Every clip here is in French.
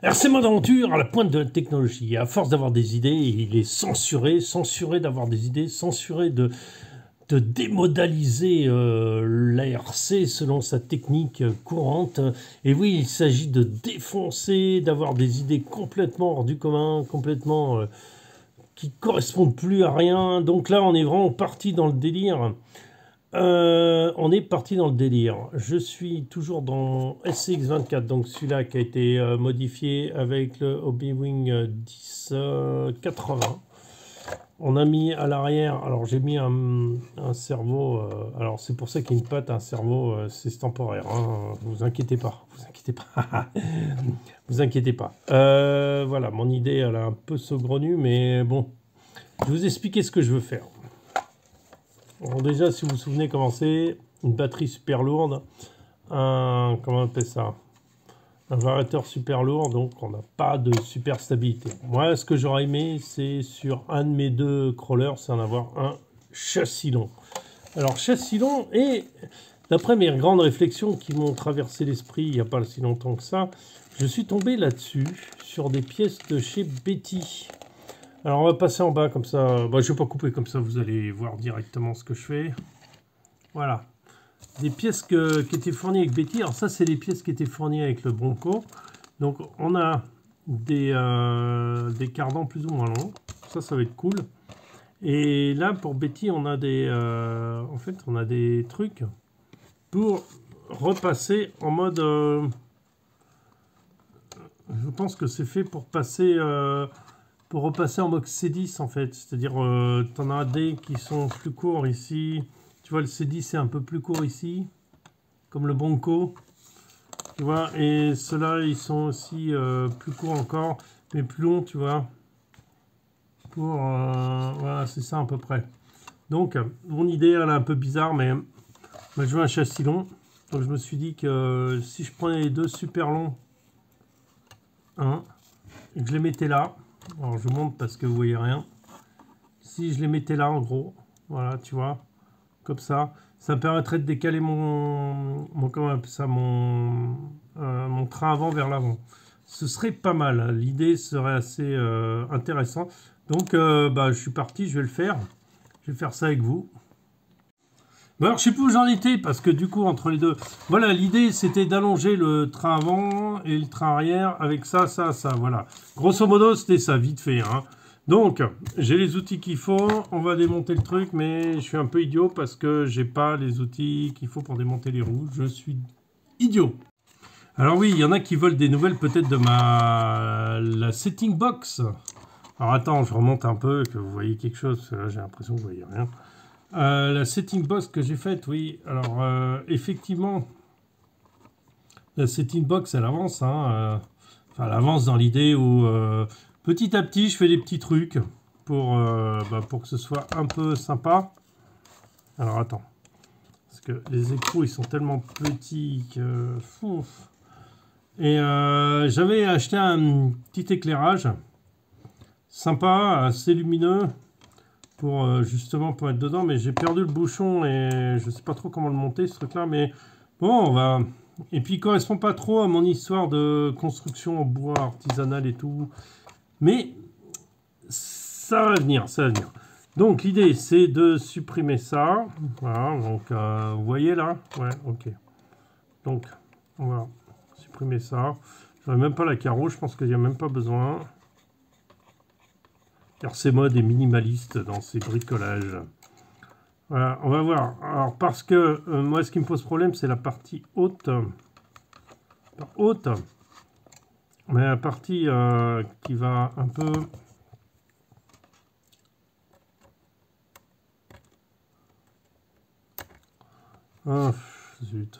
RC Mode Aventure à la pointe de la technologie. À force d'avoir des idées, il est censuré d'avoir des idées, censuré de démodaliser l'ARC selon sa technique courante. Et oui, il s'agit de défoncer, d'avoir des idées complètement hors du commun, complètement qui correspondent plus à rien. Donc là, on est vraiment parti dans le délire. On est parti dans le délire. Je suis toujours dans SCX24, donc celui-là qui a été modifié avec le Hobbywing 1080. On a mis à l'arrière, alors j'ai mis un cerveau, alors c'est pour ça qu'il y a une patte, un cerveau, c'est temporaire, hein, vous inquiétez pas, vous inquiétez pas, vous inquiétez pas. Voilà, mon idée elle est un peu saugrenue, mais bon, je vais vous expliquer ce que je veux faire. Alors déjà, si vous vous souvenez comment c'est, une batterie super lourde, comment on appelle ça, un variateur super lourd, donc on n'a pas de super stabilité. Moi, ce que j'aurais aimé, c'est sur un de mes deux crawlers, c'est en avoir un châssis long. Alors, châssis long, et d'après mes grandes réflexions qui m'ont traversé l'esprit il n'y a pas si longtemps que ça, je suis tombé là-dessus, sur des pièces de chez Betty. Alors, on va passer en bas comme ça. Bah, je ne vais pas couper comme ça, vous allez voir directement ce que je fais. Voilà. Des pièces qui étaient fournies avec Betty. Alors ça, c'est les pièces qui étaient fournies avec le Bronco. Donc, on a des cardans plus ou moins longs. Ça va être cool. Et là, pour Betty, on a en fait, on a des trucs pour repasser en mode... je pense que c'est fait pour passer... pour repasser en mode C10 en fait, c'est-à-dire tu en as des qui sont plus courts ici, tu vois le C10 c'est un peu plus court ici, comme le Bronco, tu vois, et ceux-là ils sont aussi plus courts encore, mais plus longs tu vois, pour, voilà c'est ça à peu près. Donc mon idée elle est un peu bizarre, mais moi je veux un châssis long, donc je me suis dit que si je prenais les deux super longs, hein, et que je les mettais là, alors je monte parce que vous voyez rien. Si je les mettais là en gros, voilà, tu vois, comme ça me permettrait de décaler comment on appelle ça, mon train avant vers l'avant. Ce serait pas mal, l'idée serait assez intéressante. Donc bah, je suis parti, je vais le faire. Je vais faire ça avec vous. Bon, alors je sais plus où j'en étais parce que du coup entre les deux, voilà, l'idée c'était d'allonger le train avant et le train arrière avec ça, voilà. Grosso modo c'était ça, vite fait, hein. Donc j'ai les outils qu'il faut, on va démonter le truc, mais je suis un peu idiot parce que j'ai pas les outils qu'il faut pour démonter les roues, je suis idiot. Alors oui, il y en a qui veulent des nouvelles peut-être de la setting box. Alors attends, je remonte un peu, que vous voyez quelque chose, parce que là j'ai l'impression que vous voyez rien. La setting box que j'ai faite, oui. Alors, effectivement, la setting box, elle avance. Hein, enfin, elle avance dans l'idée où, petit à petit, je fais des petits trucs pour que ce soit un peu sympa. Alors, attends. Parce que les écrous, ils sont tellement petits que... Et j'avais acheté un petit éclairage sympa, assez lumineux, pour justement pour être dedans, mais j'ai perdu le bouchon et je sais pas trop comment le monter ce truc là, mais bon on va, et puis il correspond pas trop à mon histoire de construction en bois artisanal et tout, mais ça va venir, ça va venir. Donc l'idée c'est de supprimer ça, voilà, donc vous voyez là, ouais, ok, donc on va supprimer ça, j'aurais même pas la carreau, je pense qu'il n'y a même pas besoin. RC Mode est minimaliste dans ses bricolages. Voilà, on va voir. Alors, parce que moi, ce qui me pose problème, c'est la partie haute. Mais la partie qui va un peu... Ah, zut.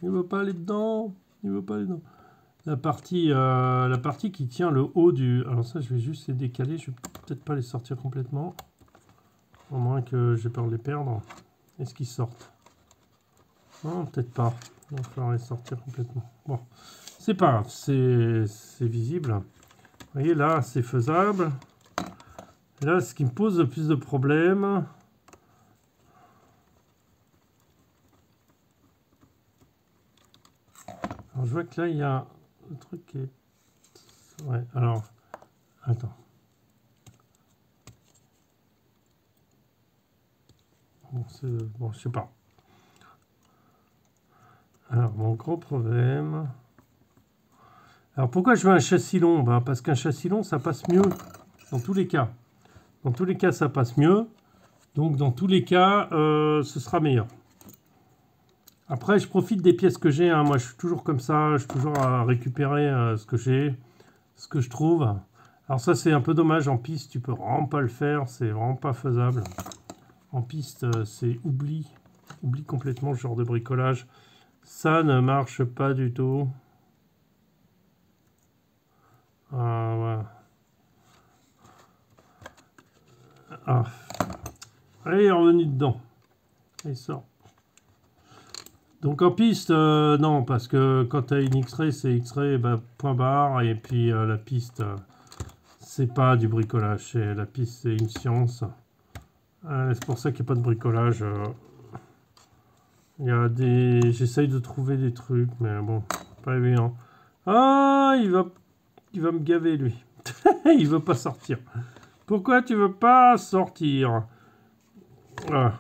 Il ne veut pas aller dedans. Il veut pas aller dedans. La partie qui tient le haut du... Alors ça, je vais juste les décaler. Je vais peut-être pas les sortir complètement. Au moins que j'ai peur de les perdre. Est-ce qu'ils sortent? Non, peut-être pas. Il va falloir les sortir complètement. Bon, c'est pas grave. C'est visible. Vous voyez, là, c'est faisable. Et là, ce qui me pose le plus de problèmes... Alors, je vois que là, il y a le truc est... Ouais, alors... Attends. Bon, je sais pas. Alors, mon gros problème... Alors, pourquoi je veux un châssis long? Bah, parce qu'un châssis long, ça passe mieux. Dans tous les cas. Dans tous les cas, ça passe mieux. Donc, dans tous les cas, ce sera meilleur. Après, je profite des pièces que j'ai. Hein. Moi, je suis toujours comme ça. Je suis toujours à récupérer ce que j'ai, ce que je trouve. Alors ça, c'est un peu dommage. En piste, tu peux vraiment pas le faire. C'est vraiment pas faisable. En piste, c'est oublie complètement ce genre de bricolage. Ça ne marche pas du tout. Ah, voilà. Ah. Allez, il est revenu dedans. Il sort. Donc en piste, non, parce que quand tu as une X-Ray, c'est X-Ray, ben, point barre, et puis la piste, c'est pas du bricolage, la piste c'est une science. C'est pour ça qu'il n'y a pas de bricolage. Il y a des... J'essaye de trouver des trucs, mais bon, pas évident. Ah, il va me gaver lui. Il veut pas sortir. Pourquoi tu veux pas sortir? Ah.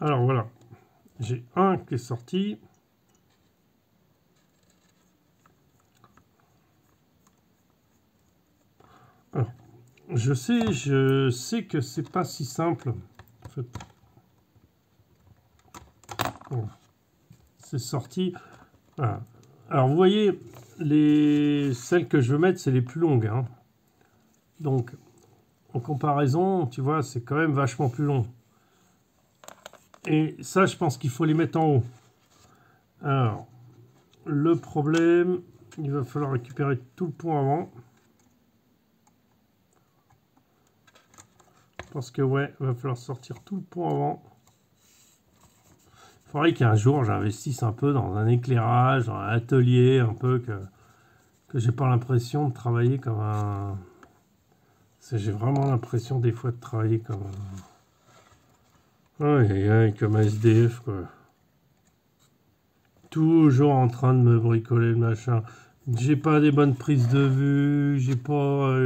Alors voilà, j'ai un qui est sorti. Alors, je sais que c'est pas si simple. En fait. Bon. C'est sorti. Voilà. Alors vous voyez, celles que je veux mettre, c'est les plus longues. Hein. Donc, en comparaison, tu vois, c'est quand même vachement plus long. Et ça, je pense qu'il faut les mettre en haut. Alors, le problème, il va falloir récupérer tout le pont avant. Parce que, ouais, il va falloir sortir tout le pont avant. Il faudrait qu'un jour, j'investisse un peu dans un éclairage, dans un atelier, un peu que j'ai pas l'impression de travailler comme un... J'ai vraiment l'impression des fois de travailler comme un... comme un SDF, quoi. Toujours en train de me bricoler le machin. J'ai pas des bonnes prises de vue, j'ai pas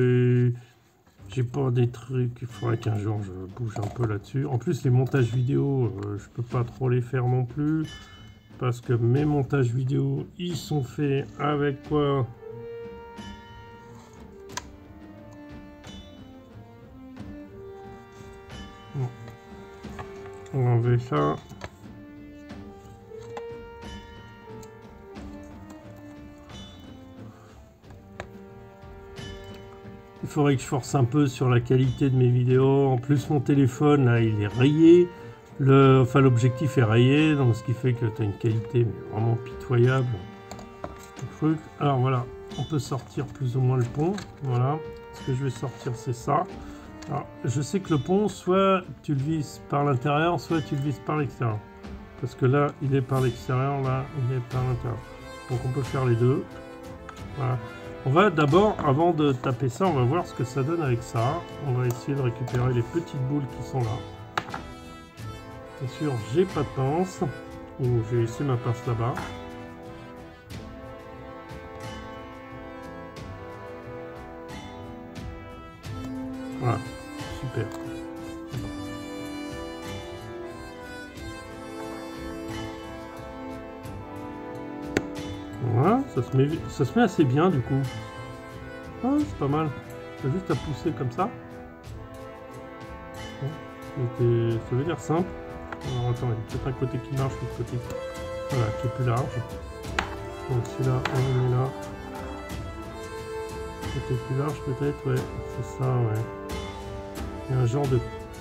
des trucs. Il faudrait qu'un jour je bouge un peu là-dessus. En plus, les montages vidéo, je peux pas trop les faire non plus. Parce que mes montages vidéo, ils sont faits avec quoi? On va enlever ça. Il faudrait que je force un peu sur la qualité de mes vidéos. En plus, mon téléphone, là, il est rayé. Enfin, l'objectif est rayé, donc ce qui fait que tu as une qualité mais vraiment pitoyable. Alors voilà, on peut sortir plus ou moins le pont. Voilà, ce que je vais sortir, c'est ça. Alors, je sais que le pont, soit tu le vises par l'intérieur, soit tu le vises par l'extérieur. Parce que là, il est par l'extérieur, là, il est par l'intérieur. Donc on peut faire les deux. Voilà. On va d'abord, avant de taper ça, on va voir ce que ça donne avec ça. On va essayer de récupérer les petites boules qui sont là. Bien sûr, j'ai pas de pince. Ou j'ai laissé ma pince là-bas. Voilà, super. Voilà, ça se met assez bien du coup. Ah, c'est pas mal. C'est juste à pousser comme ça. Ça veut dire simple. Alors attends, il y a peut-être un côté qui marche, l'autre côté voilà, qui est plus large. Donc celui-là, on le met là. Côté plus large peut-être, ouais, c'est ça, ouais. Il y a un genre de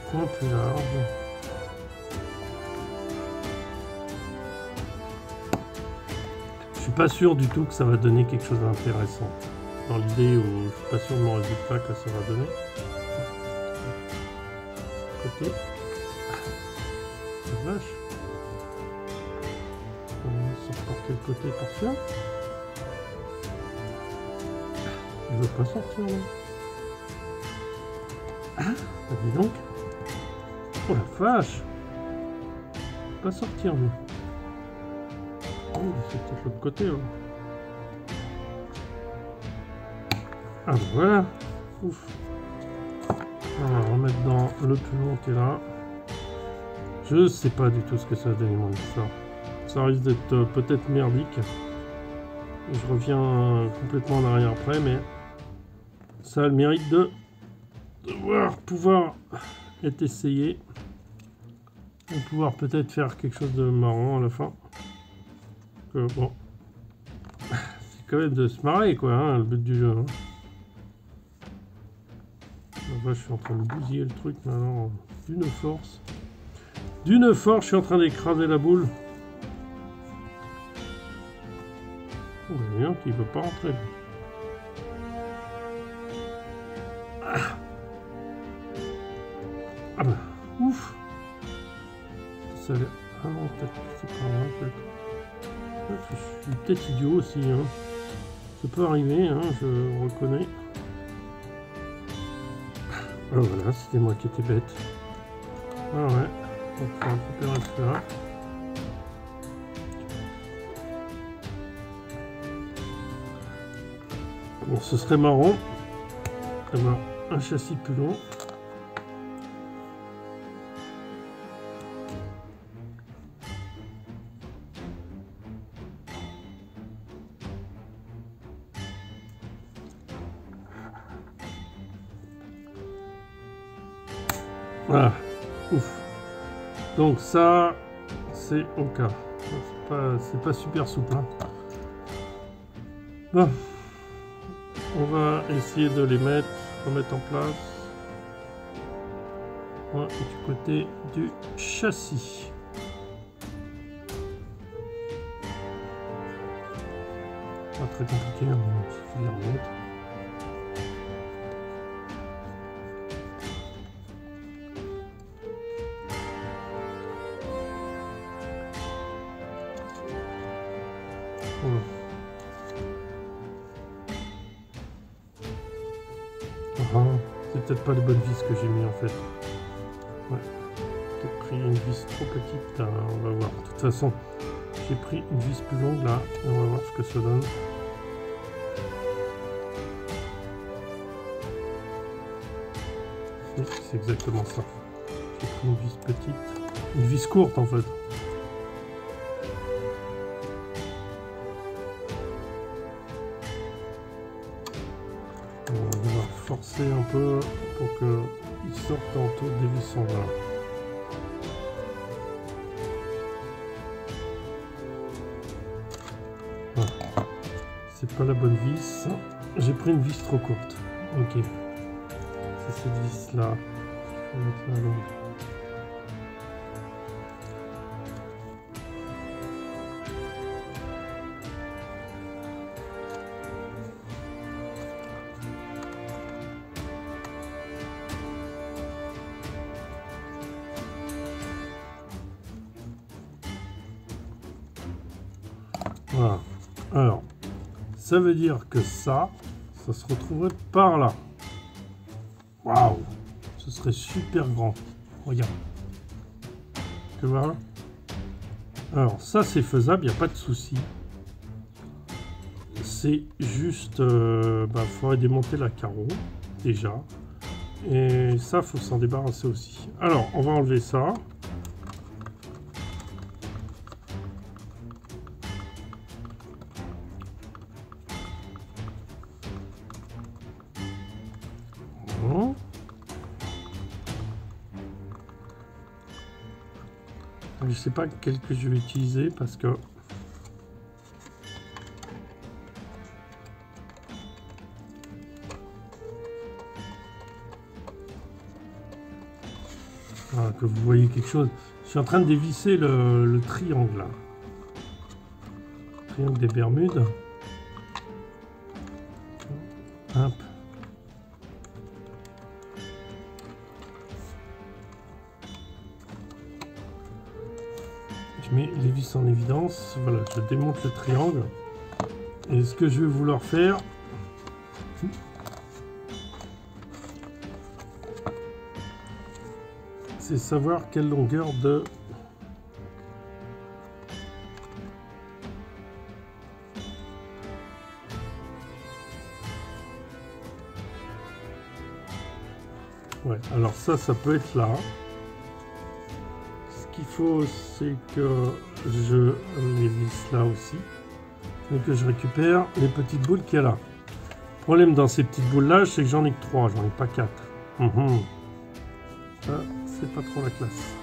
coin plus large. Je suis pas sûr du tout que ça va donner quelque chose d'intéressant. Dans l'idée où je suis pas sûr de mon résultat que ça va donner. Côté. La vache. On sort par quel côté pour ça? Il veut pas sortir là. Ah, bah dis donc. Oh la vache! Pas sortir lui. Oh, c'est peut-être l'autre côté. Hein. Ah ben voilà. Ouf. On va remettre dans le plus long qui est là. Je sais pas du tout ce que ça va donner mon histoire. Ça risque d'être peut-être merdique. Je reviens complètement en arrière après, mais ça a le mérite de pouvoir être essayé. Et pouvoir peut-être faire quelque chose de marrant à la fin. Bon. C'est quand même de se marrer quoi, hein, le but du jeu. Hein. Là, je suis en train de bousiller le truc maintenant d'une force. D'une force, je suis en train d'écraser la boule. Oh, il y en a un qui ne veut pas rentrer. Ah bah, ouf. Ça a l'air... Ah non, peut-être c'est pas vrai, peut-être. Je suis peut-être idiot aussi. Hein. Ça peut arriver, hein, je reconnais. Ah voilà, c'était moi qui étais bête. Ah ouais, donc on va récupérer celui-là. Bon, ce serait marrant d'avoir un châssis plus long. Voilà, ouf. Donc ça, c'est au cas. C'est pas super souple. Hein. Bon. On va essayer de les remettre en place. Ouais, du côté du châssis. Pas très compliqué, hein, il suffit de les remettre. Voilà. C'est peut-être pas les bonnes vis que j'ai mis en fait. Ouais. J'ai pris une vis trop petite. Là. On va voir. De toute façon, j'ai pris une vis plus longue là. Et on va voir ce que ça donne. Oui, c'est exactement ça. J'ai pris une vis petite. Une vis courte en fait. On va forcer un peu pour qu'il sorte en tout dévissant là. Voilà. C'est pas la bonne vis. J'ai pris une vis trop courte. Ok. C'est cette vis là. Je vais mettre la longue. Voilà. Alors, ça veut dire que ça se retrouverait par là. Waouh! Ce serait super grand. Regarde. Tu vois? Alors, ça c'est faisable, il n'y a pas de souci. C'est juste... faudrait démonter la carreau, déjà. Et ça, faut s'en débarrasser aussi. Alors, on va enlever ça. Je sais pas quel que je vais utiliser parce que voilà, que vous voyez quelque chose. Je suis en train de dévisser le triangle là. Triangle des Bermudes. Hop. Je mets les vis en évidence. Voilà, je démonte le triangle. Et ce que je vais vouloir faire, c'est savoir quelle longueur de... Ouais, alors ça peut être là. Ce qu'il faut, c'est que je les visse là aussi. Et que je récupère les petites boules qu'il y a là. Le problème dans ces petites boules là, c'est que j'en ai que 3, j'en ai pas 4. Ça, c'est pas trop la classe.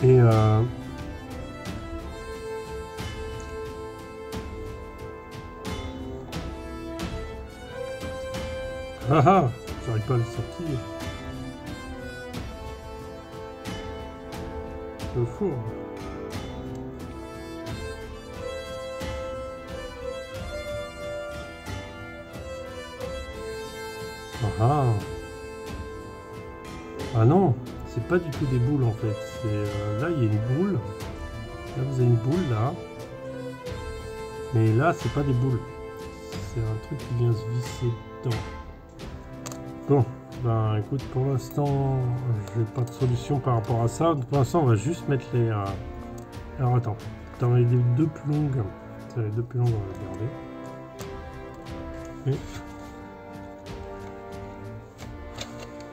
Et j'arrive pas à le sortir. Le four. Ah non, c'est pas du tout des boules en fait. Là il y a une boule. Là vous avez une boule là. Mais là c'est pas des boules. C'est un truc qui vient se visser dedans. Bon, ben écoute, pour l'instant j'ai pas de solution par rapport à ça. Pour l'instant on va juste mettre les... Alors attends, dans les deux plus longues. Les deux plus longues on va les garder. Et...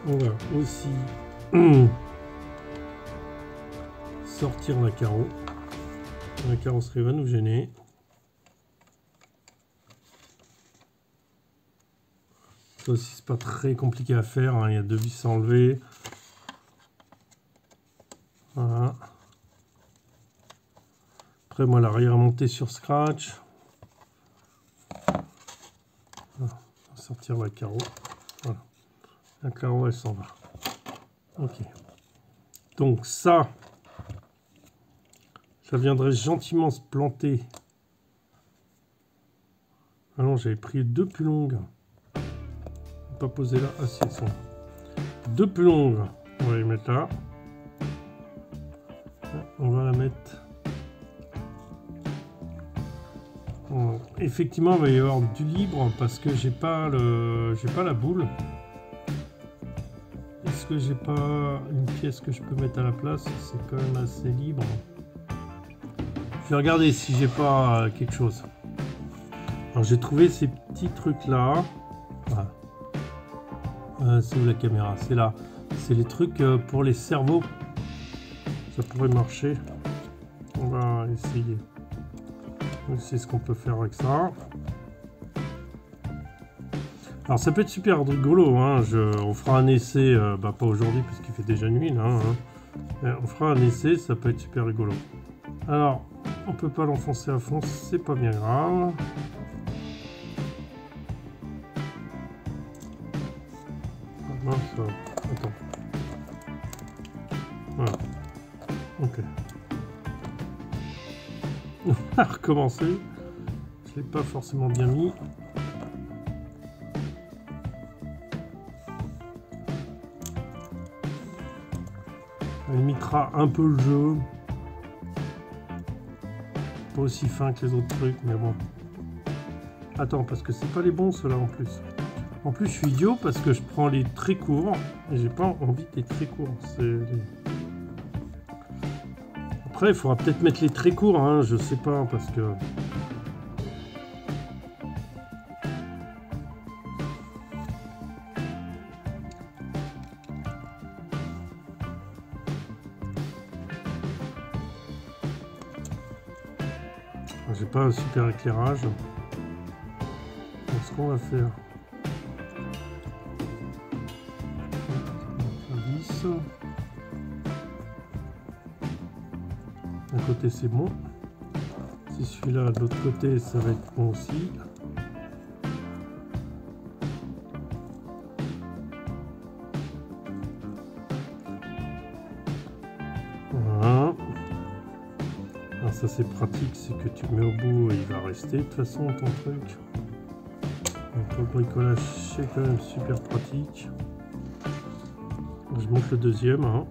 on va aussi sortir la carreau. La carrosserie va nous gêner. Ça aussi c'est pas très compliqué à faire, hein. Il y a deux vis à enlever. Voilà. Après moi l'arrière est monté sur Scratch. Voilà. On va sortir la carreau. Voilà. La carreau elle s'en va. Ok. Donc ça viendrait gentiment se planter. Ah non, j'avais pris deux plus longues. Pas poser là. Ah si, elles sont là. Deux plus longues. On va les mettre là. On va la mettre. Bon, effectivement, il va y avoir du libre parce que j'ai pas la boule. Est-ce que j'ai pas une pièce que je peux mettre à la place? C'est quand même assez libre. Je vais regarder si j'ai pas quelque chose. Alors j'ai trouvé ces petits trucs là. Voilà. C'est où la caméra? C'est là. C'est les trucs pour les cerveaux. Ça pourrait marcher. On va essayer. C'est ce qu'on peut faire avec ça. Alors ça peut être super rigolo. Hein. On fera un essai. Pas aujourd'hui parce qu'il fait déjà nuit là. Hein. Mais on fera un essai. Ça peut être super rigolo. Alors on peut pas l'enfoncer à fond. C'est pas bien grave. Ça... Attends. Voilà. Ok. On va recommencer. Je l'ai pas forcément bien mis. Elle limitera un peu le jeu. Pas aussi fin que les autres trucs, mais bon. Attends, parce que c'est pas les bons ceux-là en plus. En plus, je suis idiot parce que je prends les très courts et j'ai pas envie des très courts. Après, il faudra peut-être mettre les très courts, hein, je sais pas, parce que... J'ai pas un super éclairage. Donc, ce qu'on va faire... D'un côté c'est bon, si celui-là de l'autre côté ça va être bon aussi. Voilà. Alors ça c'est pratique, c'est que tu mets au bout et il va rester de toute façon ton truc. Donc pour le bricolage, c'est quand même super pratique. Je monte le deuxième. Hein.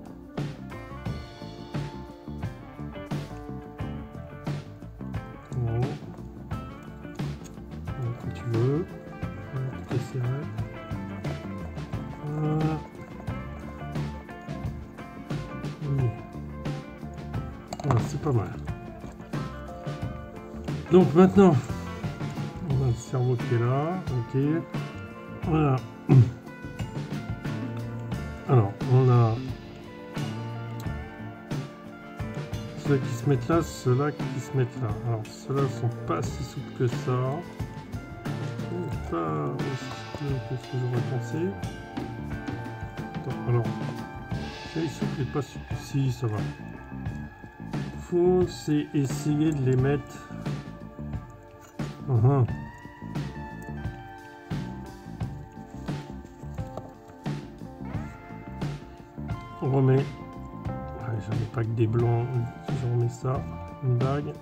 Bon. Quand tu veux. Tout est serré. Voilà. Voilà, c'est pas mal. Donc maintenant, on a le cerveau qui est là. Ok. Voilà. Alors, on a ceux qui se mettent là, ceux-là qui se mettent là. Alors, ceux-là sont pas si souples que ça. Pas aussi souples que ce que j'aurais pensé. Attends, alors, c'est souple et pas souple. Si, ça va. Faut c'est essayer de les mettre. On remet. Ouais, j'en ai pas que des blancs. Je remets ça. Une bague.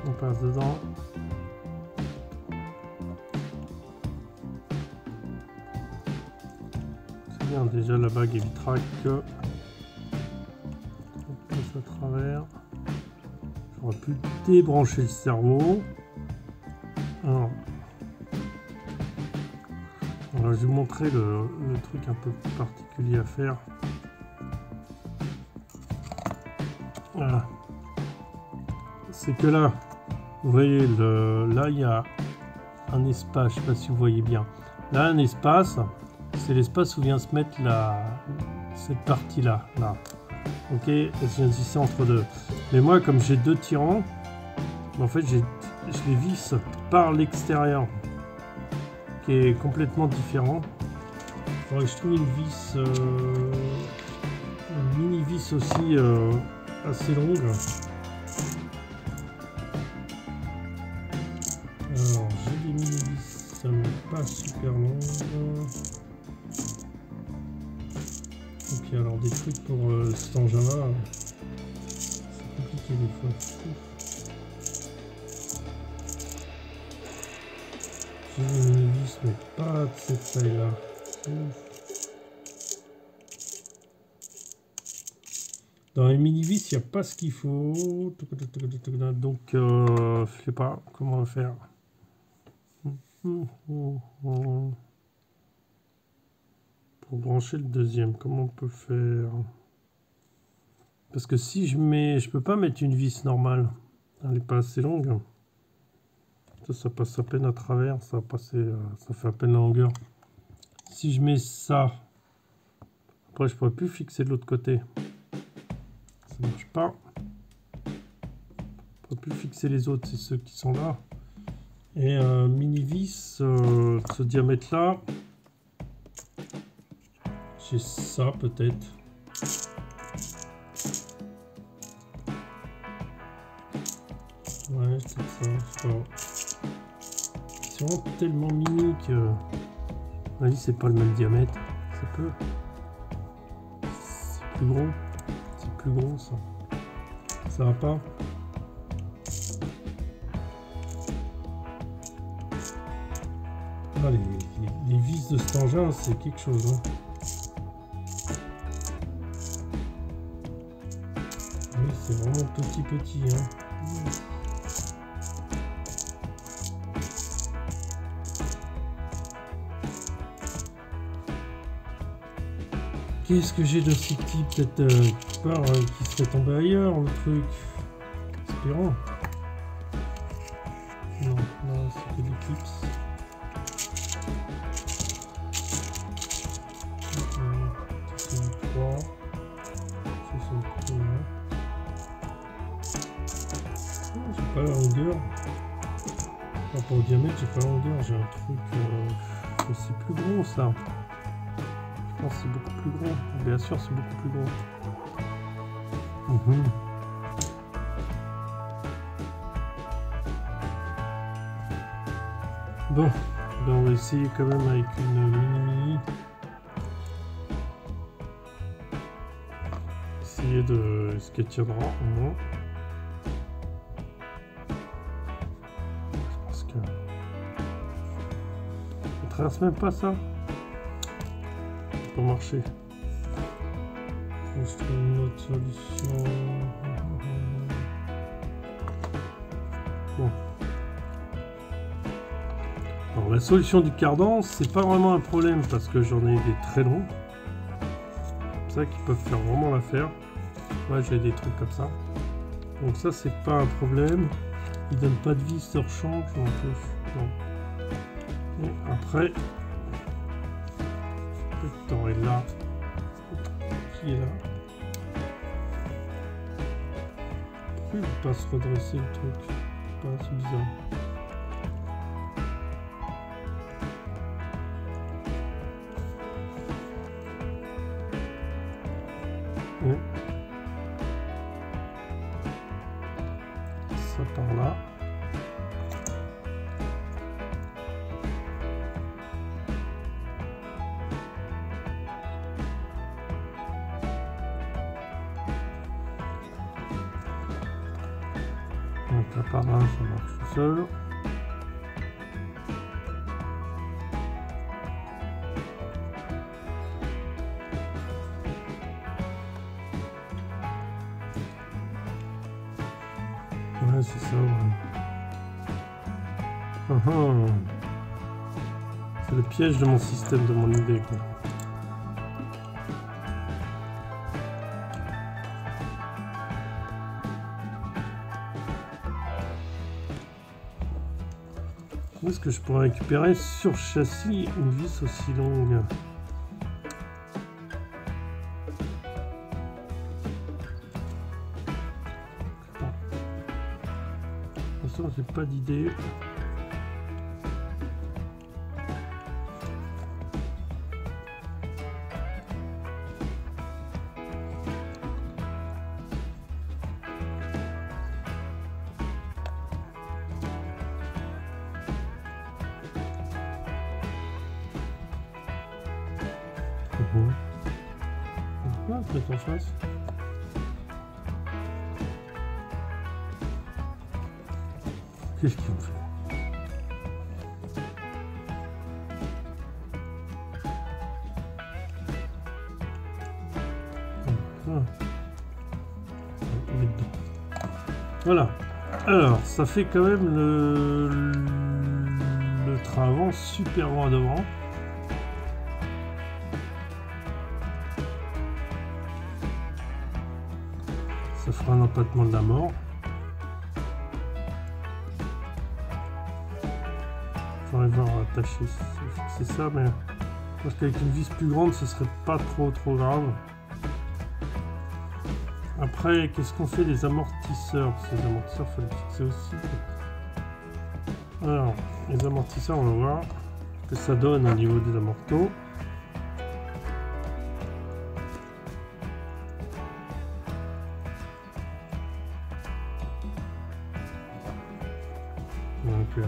On passe dedans. C'est bien, déjà la bague évitera que on passe à travers. J'aurais pu débrancher le cerveau. Alors, voilà, je vais vous montrer le truc un peu particulier à faire. Voilà. C'est que là, vous voyez, là il y a un espace, je ne sais pas si vous voyez bien. Là, un espace, c'est l'espace où vient se mettre cette partie-là. Là. Ok, je viens de visser entre deux. Mais moi, comme j'ai deux tirants, en fait, je les visse par l'extérieur, qui est complètement différent. Il faudrait que je trouve une vis, une mini vis aussi assez longue. Alors, j'ai des mini vis, ça n'est pas super long. Ok, alors des trucs pour cet engin-là, c'est compliqué des fois. J'ai des mini vis, mais pas de cette taille-là. Dans les mini-vis, il n'y a pas ce qu'il faut. Donc, je sais pas comment on va faire. Pour brancher le deuxième, comment on peut faire? Parce que si je mets... Je peux pas mettre une vis normale. Elle n'est pas assez longue. Ça passe à peine à travers. Ça fait à peine la longueur. Si je mets ça... Après, je pourrais plus fixer de l'autre côté. Ça marche pas. Je pourrais plus fixer les autres, c'est ceux qui sont là. Et mini vis, ce diamètre là, j'ai ça peut-être. Ouais, c'est ça. C'est vraiment tellement mini que, vas-y, c'est pas le même diamètre. Ça peut. C'est plus gros. C'est plus gros ça. Ça va pas. Ah, les vis de cet engin, c'est quelque chose. Hein. Oui, c'est vraiment petit. Hein. Qu'est-ce que j'ai de si petit? Peut-être qui part, qui serait tombé ailleurs, le truc. Espérons. Non, là, c'est que des clips. 63. J'ai pas la longueur. Par rapport au diamètre, j'ai pas la longueur. J'ai un truc. C'est plus gros ça. Je pense que c'est beaucoup plus gros. Bien sûr, c'est beaucoup plus gros. Bon, ben on va essayer quand même avec une mini. Essayer essayer de ce qu'elle tiendra. Je pense que... On traverse même pas ça. Ça peut pas marcher. Je trouve une autre solution. Bon. Alors, la solution du cardan, c'est pas vraiment un problème parce que j'en ai des très longs. C'est ça qui peuvent faire vraiment l'affaire. Ouais, j'ai des trucs comme ça. Donc ça, c'est pas un problème. Il donne pas de vis, se rechange. Non. Et après, le temps est là. Qui est là? Pourquoi il ne veut pas se redresser le truc? C'est bizarre. Ouais. Ça par là. Donc là par là, ça marche tout seul. Ouais, c'est ça. Ouais. C'est le piège de mon système, de mon idée, quoi. Où est-ce que je pourrais récupérer sur châssis une vis aussi longue? J'ai pas d'idée. Peut-être en face. Qu'est-ce qu'ils ont fait? Voilà. Alors, ça fait quand même le train avant super loin devant. Ça fera un empattement de la mort. J'aurais voir attacher, c'est ça, mais je pense qu'avec une vis plus grande, ce serait pas trop grave. Après, qu'est-ce qu'on fait des amortisseurs? Ces amortisseurs, il faut les fixer aussi. Alors, les amortisseurs, on va voir ce que ça donne au niveau des amortos. Donc là.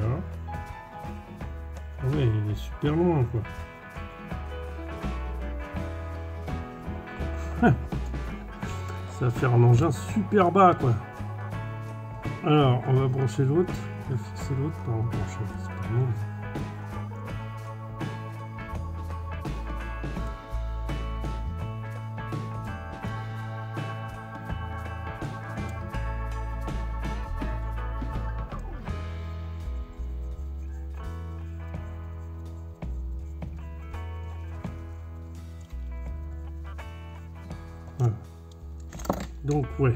Ah ouais, il est super loin, quoi. Ça va faire un engin super bas, quoi. Alors, on va brancher l'autre. On va fixer l'autre. Pas brancher, c'est pas bon. Voilà. Donc, ouais.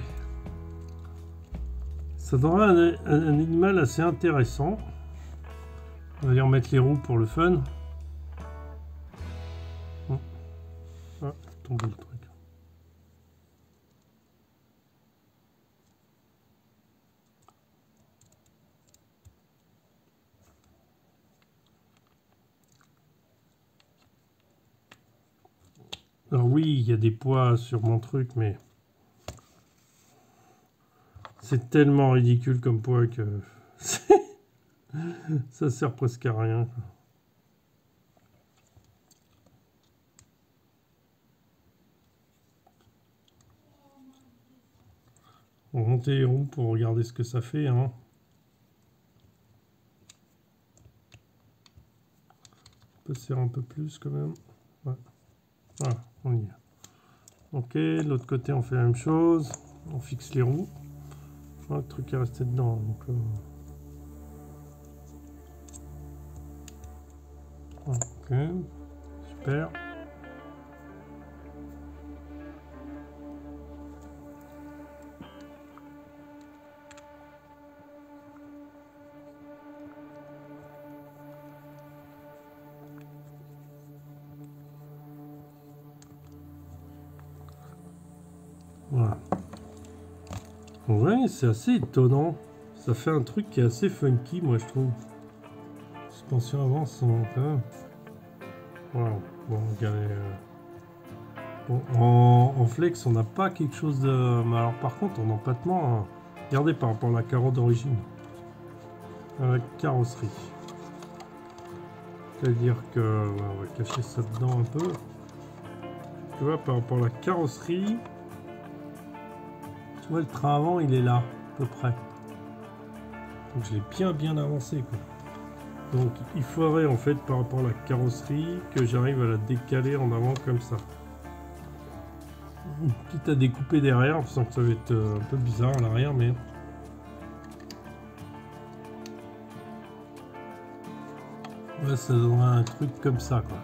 Ça donnera un animal assez intéressant. On va aller remettre les roues pour le fun. Ah, tombe le truc. Alors oui, il y a des poids sur mon truc, mais c'est tellement ridicule comme poids que ça sert presque à rien, quoi. monter les roues pour regarder ce que ça fait. Hein. On peut serrer un peu plus quand même. Ouais. Voilà, on y est. Ok, de l'autre côté on fait la même chose. On fixe les roues. Oh, le truc est resté dedans. Donc, ok, super. Voilà. Ouais, c'est assez étonnant. Ça fait un truc qui est assez funky, moi je trouve. Suspension avant, son. Wow. Bon, regardez. Bon, en flex, on n'a pas quelque chose de. Mais alors, par contre, en empattement, hein, regardez par rapport à la carotte d'origine. À la carrosserie. C'est-à-dire que. Ouais, on va cacher ça dedans un peu. Tu vois, par rapport à la carrosserie. Tu vois, le train avant, il est là, à peu près. Donc, je l'ai bien avancé, quoi. Donc, il faudrait, en fait, par rapport à la carrosserie, que j'arrive à la décaler en avant comme ça. Quitte à découper derrière, je sens que ça va être un peu bizarre à l'arrière, mais... Ouais, ça donnera un truc comme ça, quoi.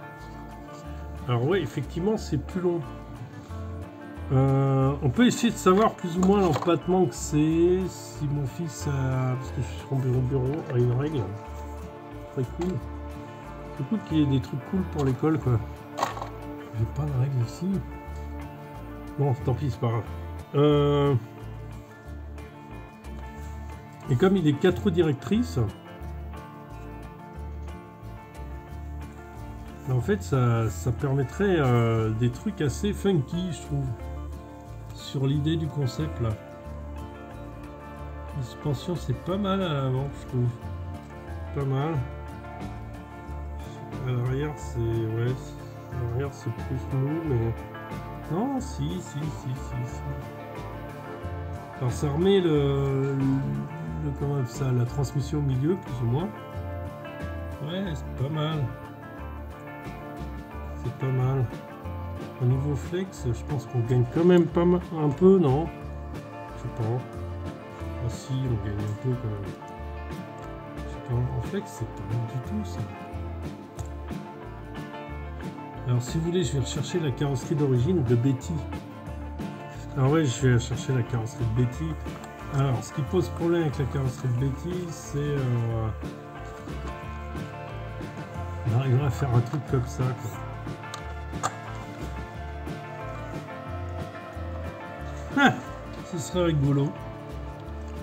Alors ouais, effectivement, c'est plus long. On peut essayer de savoir plus ou moins l'empattement que c'est. Si mon fils a... Parce que je suis sur mon bureau, a une règle. Très cool. C'est cool qu'il y ait des trucs cool pour l'école, quoi. J'ai pas de règle ici. Bon, tant pis, c'est pas grave. Et comme il est 4 roues directrices, en fait, ça permettrait des trucs assez funky, je trouve, sur l'idée du concept, là. La suspension, c'est pas mal à l'avant, je trouve. Pas mal. À l'arrière, c'est... Ouais, à l'arrière, c'est plus mou, mais... Non, si. Alors, ça remet comment ça, la transmission au milieu, plus ou moins. Ouais, c'est pas mal. C'est pas mal. Au niveau flex, je pense qu'on gagne quand même pas mal, un peu, non? Je sais pas. Ah si, on gagne un peu quand même. Je sais pas, en flex, c'est pas mal du tout, ça. Alors, si vous voulez, je vais rechercher la carrosserie d'origine de Betty. Alors ouais, je vais chercher la carrosserie de Betty. Alors, ce qui pose problème avec la carrosserie de Betty, c'est... on arriverait à faire un truc comme ça, quoi. Ah, ce serait rigolo.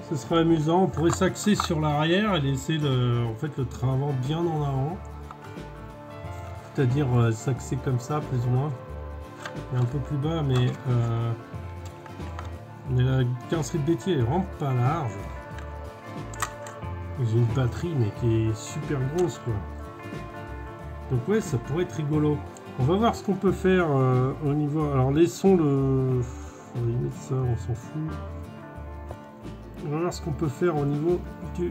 Ce serait amusant. On pourrait s'axer sur l'arrière et laisser en fait, le train avant bien en avant. C'est-à-dire s'axer comme ça, plus ou moins. Et un peu plus bas, mais la carrosserie de Betty est vraiment pas large. J'ai une batterie, mais qui est super grosse, quoi. Donc ouais, ça pourrait être rigolo. On va voir ce qu'on peut faire au niveau... Alors laissons le... On va limiter ça, on s'en fout. On va voir ce qu'on peut faire au niveau du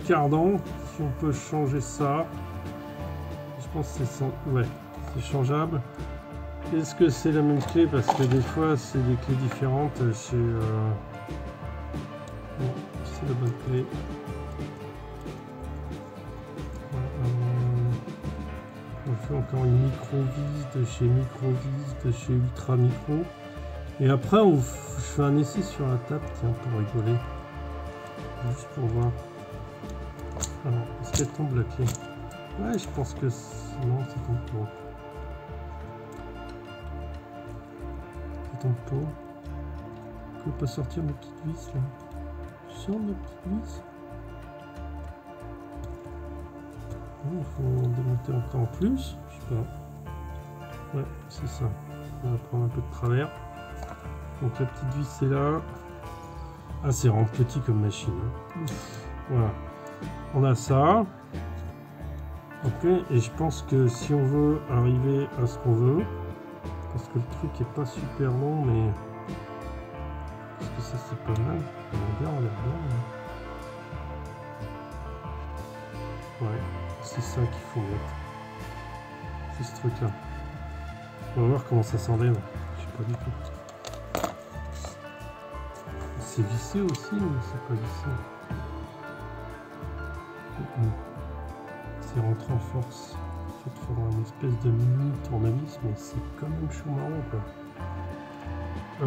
cardan. Si on peut changer ça. Je pense que c'est changeable. Est-ce que c'est la même clé? Parce que des fois c'est des clés différentes chez... Bon, c'est la bonne clé. On fait encore une micro-vis de chez micro-vis, de chez ultra micro. Et après, je fais un essai sur la table, tiens, pour rigoler. Juste pour voir. Alors, est-ce qu'elle tombe la clé? Ouais, je pense que... Non, ça tombe pas. Ça tombe pas. Je peux pas sortir mes petites vis, là. Je sors mes petites vis. Il faut démonter encore en plus. Je sais pas. Ouais, c'est ça. On va prendre un peu de travers. Donc la petite vis c'est là. Ah, c'est vraiment petit comme machine. Hein. Voilà. On a ça. Ok. Et je pense que si on veut arriver à ce qu'on veut, parce que le truc est pas super long, mais parce que ça c'est pas mal. On a bien. Ouais, c'est ça qu'il faut mettre. C'est ce truc là. On va voir comment ça s'enlève. Je sais pas du tout. C'est vissé aussi ou c'est pas vissé? C'est rentré en force. En fait, il faudra une espèce de mini tournevis, mais c'est quand même chaud marron quoi. Je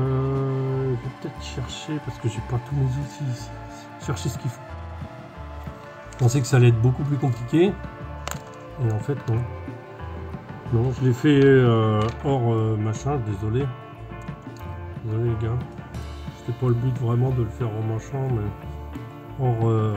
vais peut-être chercher, parce que j'ai pas tous mes outils ici, chercher ce qu'il faut. Je pensais que ça allait être beaucoup plus compliqué, et en fait non. Non, je l'ai fait hors machin, désolé. Désolé les gars. C'était pas le but vraiment de le faire en machin, mais hors...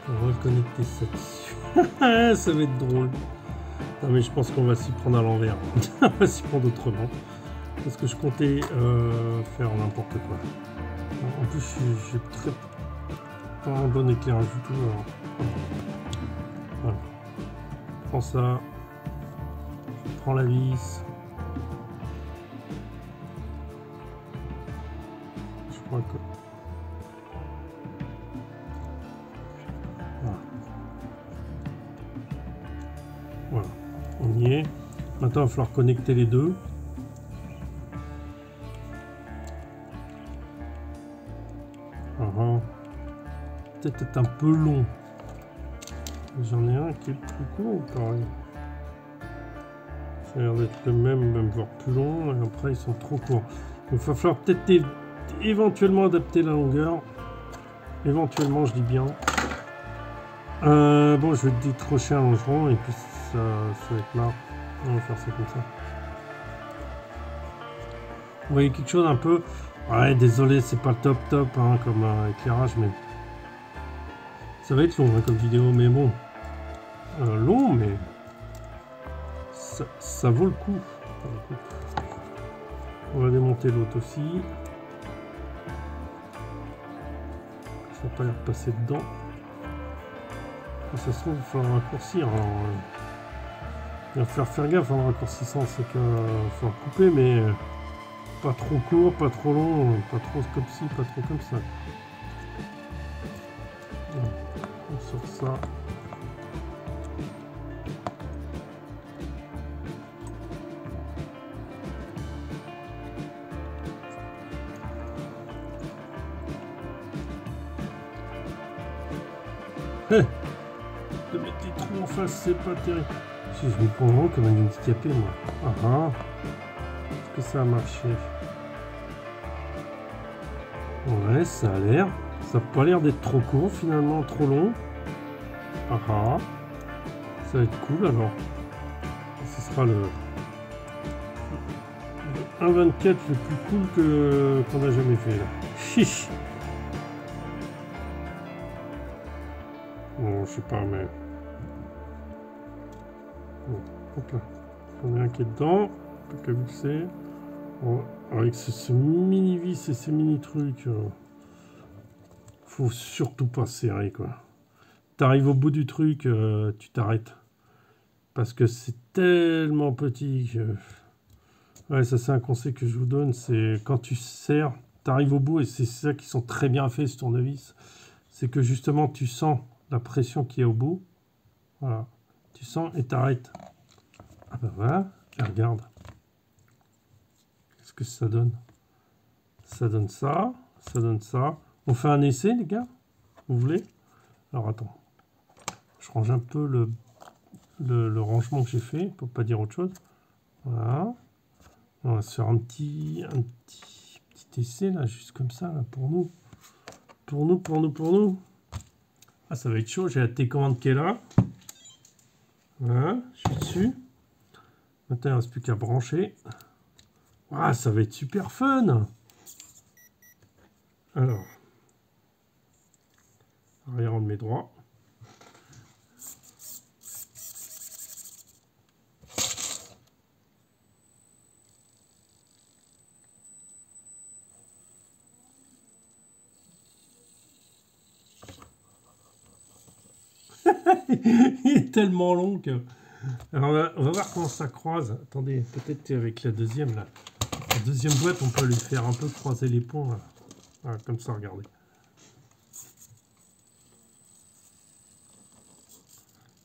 On va connecter ça dessus. Ça va être drôle. Non mais je pense qu'on va s'y prendre à l'envers. On va s'y prendre autrement. Parce que je comptais faire n'importe quoi. En plus j'ai pas un bon éclairage du tout. Alors. Voilà. Je prends ça. Je prends la vis. Je crois que... Voilà, on y est. Maintenant, il va falloir connecter les deux. Peut-être être un peu long. J'en ai un qui est plus court ou pareil? Ça a l'air d'être le même voire plus long. Et après, ils sont trop courts. Donc, il va falloir peut-être éventuellement adapter la longueur. Éventuellement, je dis bien. Bon, je vais décrocher un longeron et puis ça va être marre. On va faire ça comme ça. Vous voyez quelque chose un peu... Ouais, désolé, c'est pas le top hein, comme éclairage, mais... Ça va être long hein, comme vidéo, mais bon. Long, mais... Ça vaut le coup. On va démonter l'autre aussi. Ça va pas l'air de passer dedans. Ça se trouve, il faut raccourcir. Alors, il va falloir faire gaffe en raccourcissant, c'est qu'il faut couper, mais pas trop court, pas trop long, pas trop comme ci, pas trop comme ça. On sort ça. De mettre les trous en face, c'est pas terrible. Si je me prends vraiment comme un handicapé, moi. Est-ce que ça a marché? Ouais, ça a l'air. Ça n'a pas l'air d'être trop court, finalement, trop long. Ça va être cool, alors. Ce sera le 1.24 le plus cool qu'on a jamais fait, là. Chiche. Bon, je sais pas, mais... Bon, hop là. J'en ai un qui est dedans. Pas qu'à visser. Bon, avec ce mini vis et ces mini trucs, faut surtout pas serrer, quoi. T'arrives au bout du truc, tu t'arrêtes. Parce que c'est tellement petit que... Ouais, ça c'est un conseil que je vous donne, c'est quand tu serres, t'arrives au bout, et c'est ça qui sont très bien faits, ce tournevis. C'est que justement, tu sens la pression qui est au bout. Voilà. Tu sens et t'arrêtes. Ah ben voilà, et regarde. Qu'est-ce que ça donne? Ça donne ça, ça donne ça. On fait un essai, les gars? Vous voulez? Alors attends. Je range un peu le rangement que j'ai fait, pour pas dire autre chose. Voilà. On va se faire un petit essai, là, juste comme ça, là, pour nous. Pour nous. Ah, ça va être chaud, j'ai la télécommande qui est là. Voilà, je suis dessus. Maintenant, il ne reste plus qu'à brancher. Ah, ça va être super fun! Alors, arrière, on le met droit. Il est tellement long que... Alors, on va voir comment ça croise. Attendez, peut-être avec la deuxième, là. La deuxième boîte, on peut lui faire un peu croiser les ponts, là. Voilà, comme ça, regardez.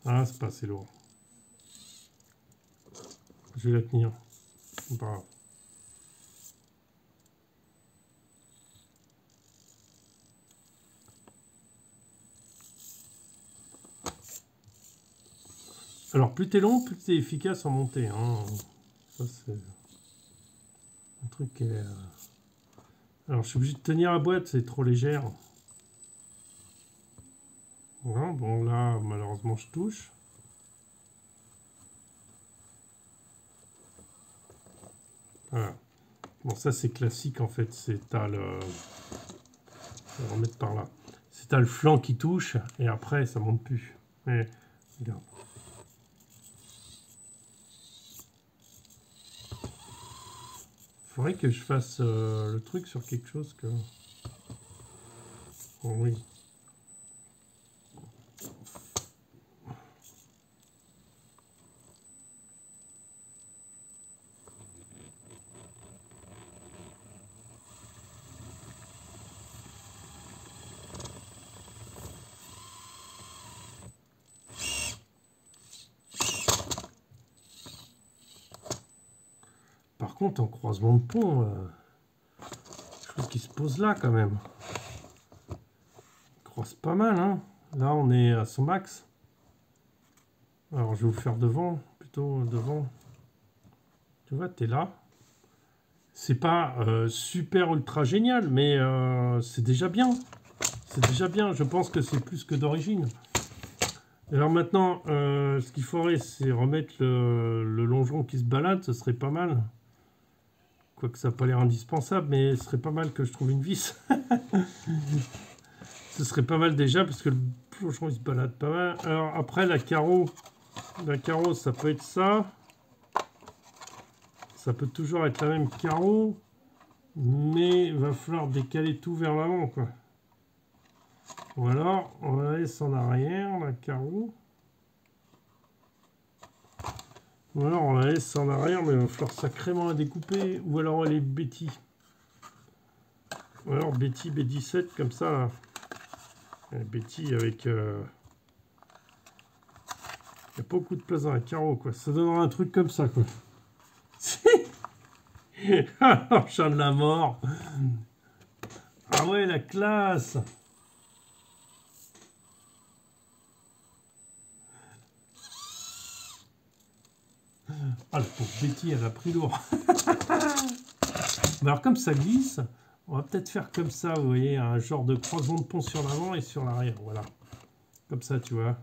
Ah, c'est pas assez lourd. Je vais la tenir. C'est pas grave. Alors, plus t'es long, plus t'es efficace en montée. Hein. Ça, c'est un truc qui est... Alors, je suis obligé de tenir la boîte, c'est trop légère. Voilà, bon, là, malheureusement, je touche. Voilà. Bon, ça, c'est classique, en fait. C'est t'as le... Je vais remettre par là. C'est t'as le flanc qui touche, et après, ça monte plus. Mais, regarde. Faudrait que je fasse le truc sur quelque chose que... Oh, oui. Par contre, en croisement de pont, je trouve qu'il se pose là quand même. Il croise pas mal, hein. Là, on est à son max. Alors, je vais vous faire devant, plutôt devant. Tu vois, t'es là. C'est pas super ultra génial, mais c'est déjà bien. C'est déjà bien. Je pense que c'est plus que d'origine. Alors maintenant, ce qu'il faudrait, c'est remettre le longeron qui se balade. Ce serait pas mal. Quoique ça n'a pas l'air indispensable, mais ce serait pas mal que je trouve une vis. Ce serait pas mal déjà, parce que le plongeon il se balade pas mal. Alors après, la carreau, ça peut être ça. Ça peut toujours être la même carreau, mais il va falloir décaler tout vers l'avant, quoi. Ou alors, on la laisse en arrière, la carreau. Ou alors, on la laisse en arrière, mais il va falloir sacrément la découper. Ou alors, elle est Betty. Ou alors, Betty B17, comme ça, là. Betty avec... il y a beaucoup de place dans la carreau, quoi. Ça donnera un truc comme ça, quoi. Alors, chat de la mort. Ah ouais, la classe. Ah, la pauvre Betty, elle a pris lourd. Mais alors, comme ça glisse, on va peut-être faire comme ça, vous voyez, un genre de croisement de pont sur l'avant et sur l'arrière, voilà. Comme ça, tu vois.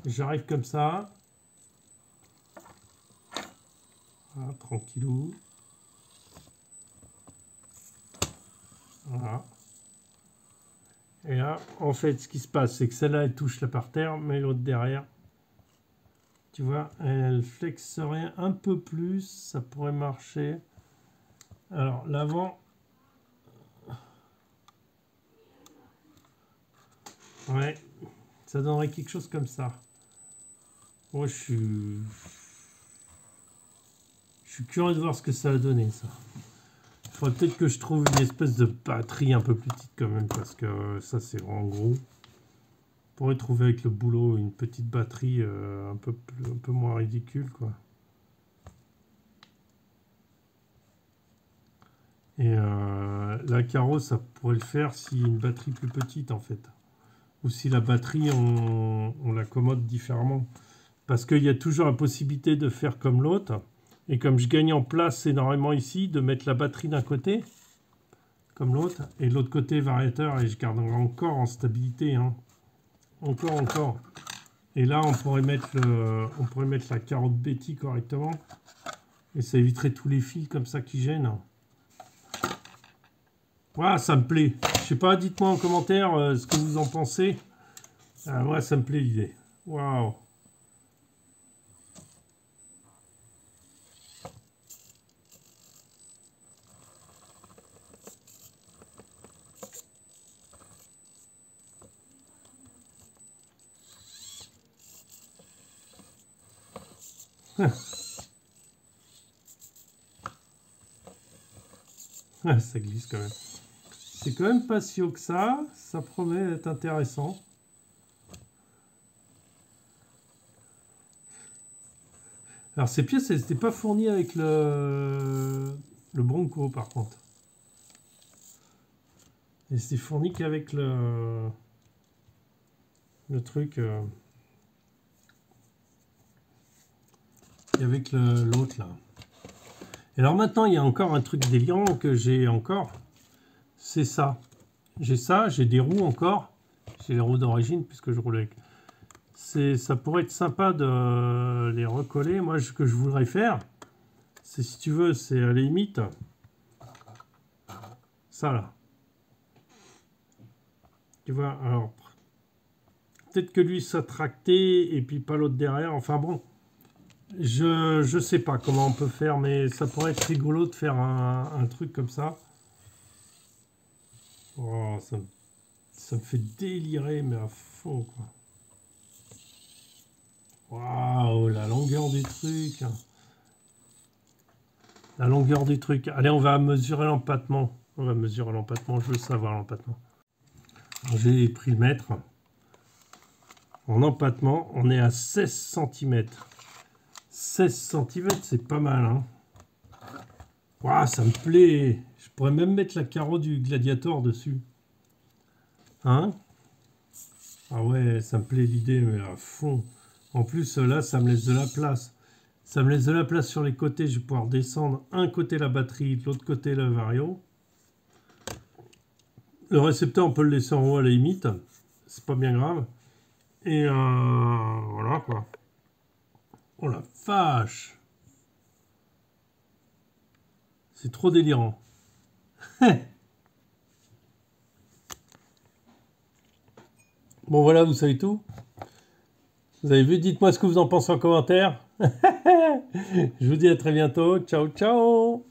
J'arrive comme ça. Voilà, tranquillou. Voilà. Et là, en fait, ce qui se passe, c'est que celle-là, elle touche la parterre, mais l'autre derrière, tu vois, elle flexerait un peu plus, ça pourrait marcher. Alors, l'avant... Ouais, ça donnerait quelque chose comme ça. Moi, je suis curieux de voir ce que ça a donné, ça. Il faudrait peut-être que je trouve une espèce de batterie un peu plus petite quand même, parce que ça, c'est vraiment gros. On pourrait trouver avec le boulot une petite batterie un peu moins ridicule, quoi. Et la carreau, ça pourrait le faire s'il y a une batterie plus petite, en fait. Ou si la batterie, on l'accommode différemment. Parce qu'il y a toujours la possibilité de faire comme l'autre. Et comme je gagne en place énormément ici, de mettre la batterie d'un côté, comme l'autre, et de l'autre côté variateur, et je garderai encore en stabilité. Hein. Encore. Et là, on pourrait mettre la carotte Betty correctement. Et ça éviterait tous les fils comme ça qui gênent. Voilà, ça me plaît. Je sais pas, dites-moi en commentaire ce que vous en pensez. Moi, ça me plaît l'idée. Waouh. Ça glisse quand même. C'est quand même pas si haut que ça. Ça promet d'être intéressant. Alors ces pièces, elles n'étaient pas fournies avec le Bronco par contre. Et c'était fourni qu'avec le truc. Et avec l'autre là. Et alors maintenant, il y a encore un truc délirant que j'ai encore. C'est ça. J'ai des roues encore. J'ai les roues d'origine puisque je roule avec. Ça pourrait être sympa de les recoller. Moi, ce que je voudrais faire, c'est, si tu veux, c'est à la limite ça là. Tu vois, alors peut-être que lui soit tracté et puis pas l'autre derrière. Enfin bon, je sais pas comment on peut faire, mais ça pourrait être rigolo de faire un truc comme ça. Oh, ça me fait délirer, mais à fond quoi. Waouh, la longueur du truc. La longueur du truc. Allez, on va mesurer l'empattement. On va mesurer l'empattement. Je veux savoir l'empattement. J'ai pris le mètre. En empattement, on est à 16 cm. 16 cm, c'est pas mal. Hein. Waouh, ça me plaît. Je pourrais même mettre la carreau du Gladiator dessus. Hein? Ah ouais, ça me plaît l'idée, mais à fond. En plus, là, ça me laisse de la place. Ça me laisse de la place sur les côtés. Je vais pouvoir descendre un côté la batterie, de l'autre côté le vario. Le récepteur, on peut le laisser en haut à la limite. C'est pas bien grave. Et voilà quoi. Oh la vache! C'est trop délirant. Bon voilà, vous savez tout. Vous avez vu, dites-moi ce que vous en pensez en commentaire. Je vous dis à très bientôt. Ciao, ciao!